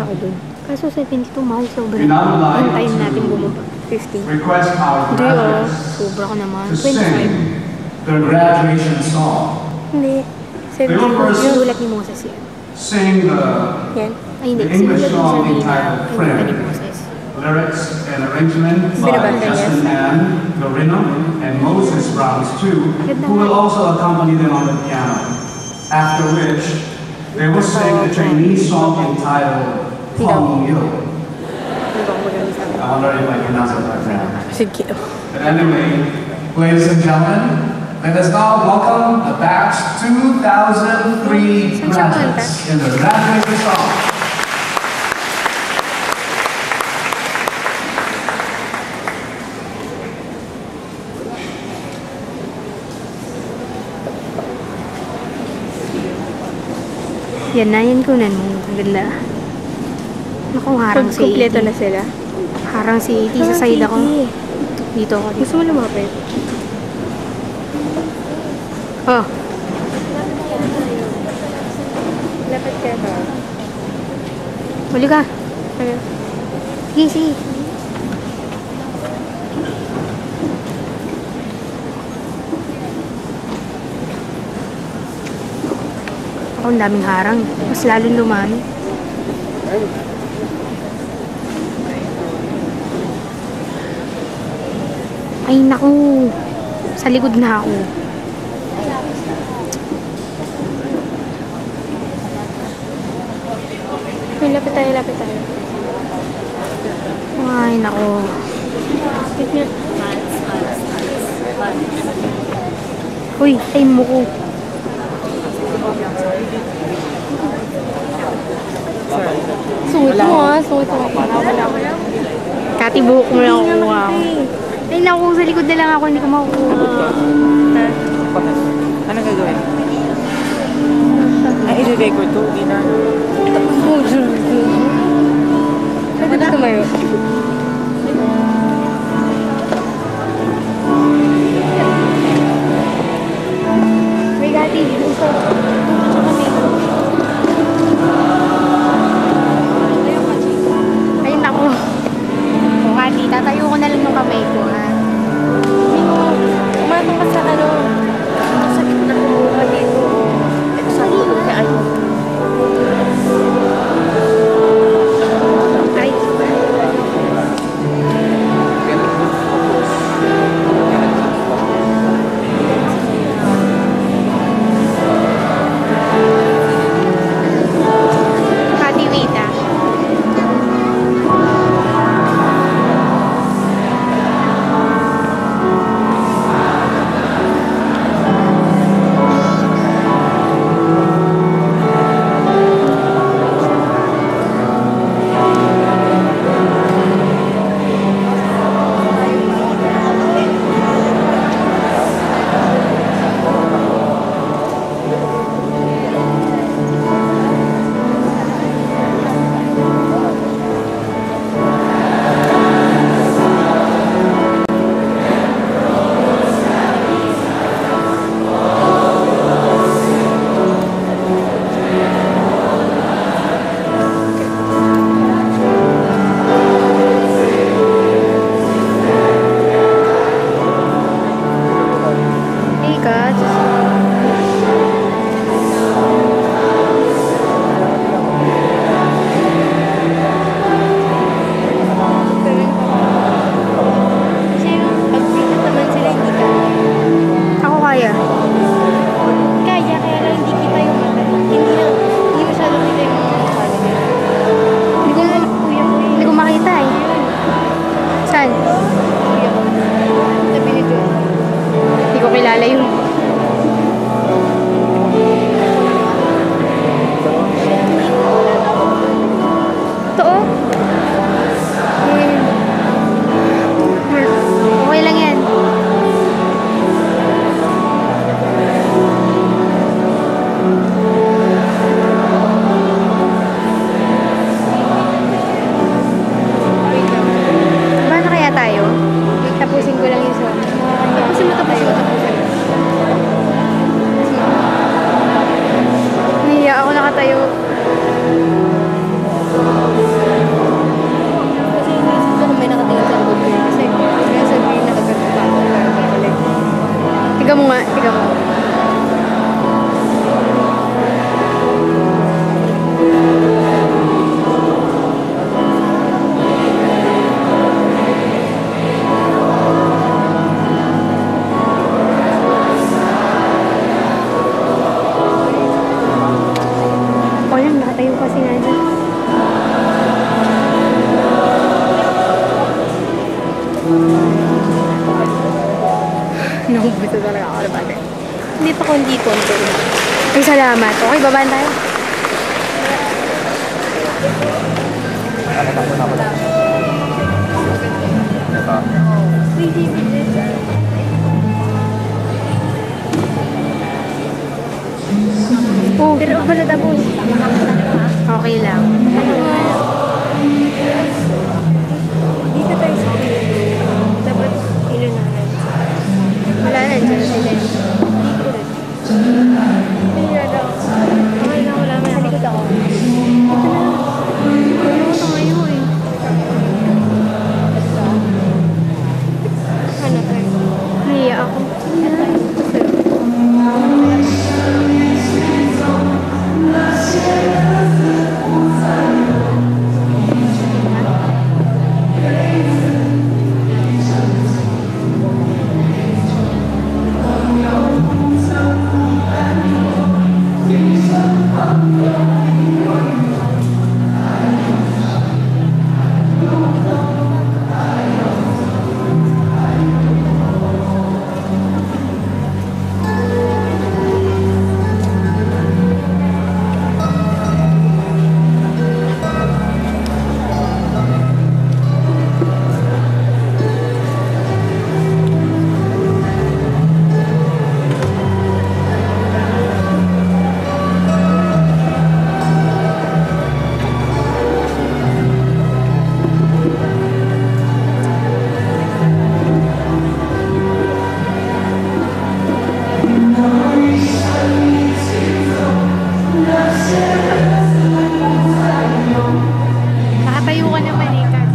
ako dun. Kaso 72 mahal sobra. Hintayin natin bumaba. 15. Hindi oh. Sobra ko naman. 25. The graduation song. Hindi. 72. Yung ulat ni Moses yan. Sing Yan. Ay, hindi. the English song Ay, entitled ni Prayer. Moses. Lyrics and arrangement by Justin Ann, Lorena, and Moses Browns too, who will also accompany them on the piano. After which, they will sing a Chinese song entitled Hong Yu. I wonder if I can pronounce it right now. Sige. But anyway, ladies and gentlemen, let us now welcome the batch 2003 graduates in the graduation song. Yan na, yan kunan mo. Ang ganda. Naku, harang si Kompleto na sila. Harang si AT sa side ako. Dito ako. Gusto mo lumapit? Oh. Lapit ka ba? Huli ka. Ano? Sige, sige. Ako, ang daming harang. Mas lalong lumami. Ay, naku. Sa likod na ako. Ay, lapit tayo, lapit tayo. Ay, naku. Uy, time mo ko. Suot mo ah, suot mo. Wala. Kati, buhok mo lang kukuha ako. Ay, naku, sa likod na lang ako. Hindi ko makukuha. Anong gagawin? Ay, i-record to. Hindi na. Pwede ba tumayo? May Kati, gusto. Ay, naku. O, Kati, tatayo ko na lang yung kamay ko, ha? Umatong ka sa ano? Sakit na kumuha dito. Ito sa likod ka ano? Hindi pa kundi konti. Ay, salamat. Okay, babaan tayo. Oh, pero pala tapos. Okay lang. Dito tayo sa dapat ilunahan. Wala na dyan sila. Hindi na daw. Okay lang, wala man. Halikot ako. Ayoko tayo eh. Ano tayo? Nahiya ako. Nakatayo ka naman eh, Kat.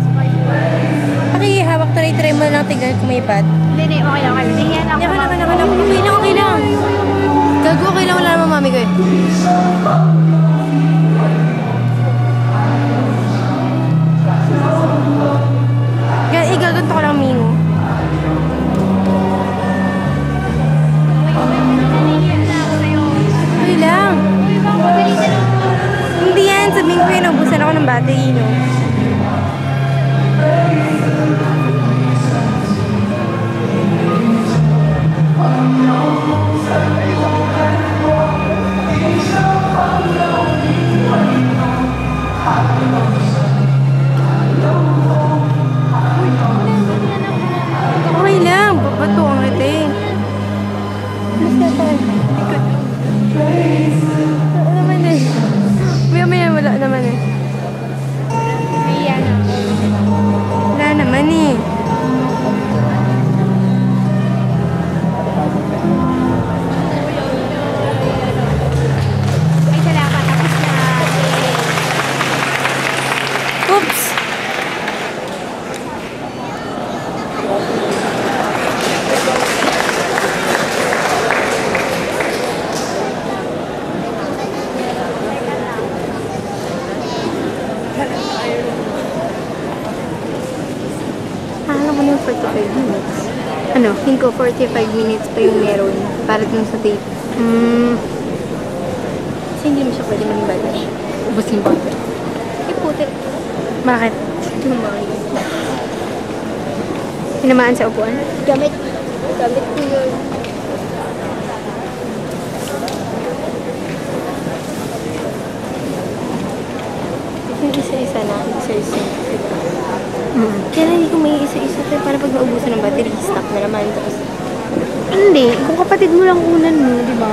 Okay, hawak to na i-try mo lang tignan kung may pat. Hindi, okay lang. Nahiya na ako. Okay lang. Okay lang. Gago, okay lang. Wala naman mami ko eh. Igaganto ko lang, Mingo. Okay lang. Hindi yan. Sabihin ko yun, ubusan ako ng battery, no? Okay lang. Bato ang rete. Wala naman eh. Maya wala naman eh. Nahiya na ako. Wala naman eh. Ay, salamat. Tapos na. Oops! Alam mo yung 45 minutes. Ano? Think ko 45 minutes pa yung meron para dun sa date. Kasi hindi mo siya pwede mag-balance. Ubus yung bottle. Eh, puti. Bakit? Tumayo. Tinamaan sa upuan? Gamit ko yun. Yung isa-isa na. Isa-isa. Kaya hindi ko may isa-isa. Pero para pag naubusan ng battery, stop na naman. Tapos, Hindi. Kung kapatid mo lang unan mo, di ba?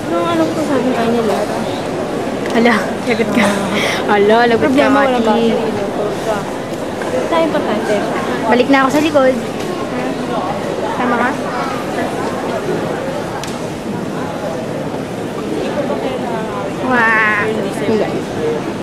anong alam ko sabi tayo nila? Hala, lagot ka. Hala, lagot ka, Problema walang Maki. battery. Tayo importante. Balik na ako sa likod. Sama ka? Wow. Hindi.